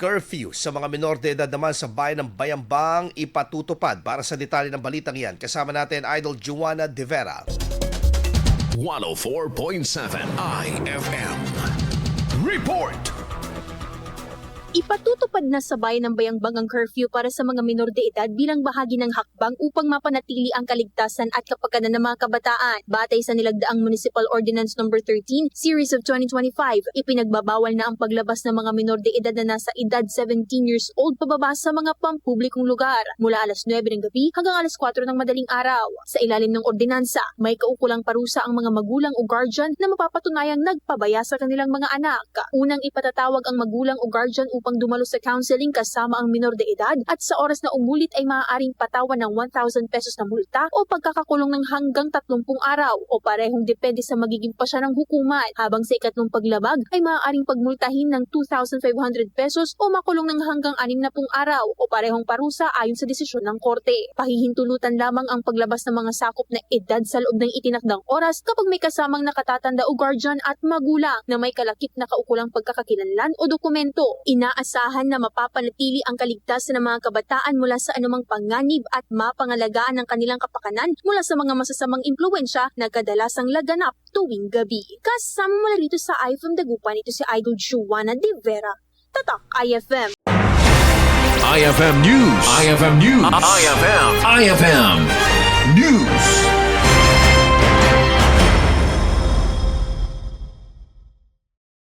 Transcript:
curfew sa mga minor de edad naman sa bayan ng Bayambang ipatutupad. Para sa detalye ng balitang yan, kasama natin Idol Joanna De Vera. 104.7 IFM Report. Ipatutupad na sa bayan ng Bayambang ang curfew para sa mga minor de edad bilang bahagi ng hakbang upang mapanatili ang kaligtasan at kapakanan ng mga kabataan. Batay sa nilagdaang Municipal Ordinance No. 13, Series of 2025, ipinagbabawal na ang paglabas ng mga minor de edad na nasa edad 17 years old pababa sa mga pampublikong lugar mula alas 9 ng gabi hanggang alas 4 ng madaling araw. Sa ilalim ng ordinansa, may kaukulang parusa ang mga magulang o guardian na mapapatunayang nagpabaya sa kanilang mga anak. Unang ipatatawag ang magulang o guardian upang dumalo sa counseling kasama ang minor de edad at sa oras na umulit ay maaaring patawan ng 1,000 pesos na multa o pagkakakulong ng hanggang 30 araw o parehong depende sa magiging pasya ng hukuman. Habang sa ikatlong paglabag ay maaaring pagmultahin ng 2,500 pesos o makulong ng hanggang 60 araw o parehong parusa ayon sa desisyon ng korte. Pahihintulutan lamang ang paglabas ng mga sakop na edad sa loob ng itinakdang oras kapag may kasamang nakatatanda o guardian at magulang na may kalakip na kaukulang pagkakakilanlan o dokumento. Inaasahan na mapapanatili ang kaligtasan ng mga kabataan mula sa anumang panganib at mapangalagaan ng kanilang kapakanan mula sa mga masasamang impluwensya na kadalasang laganap tuwing gabi. Kasama mula rito sa IFM Dagupan, ito si Idol Joanna De Vera. Tatak IFM. IFM News. IFM News. IFM News.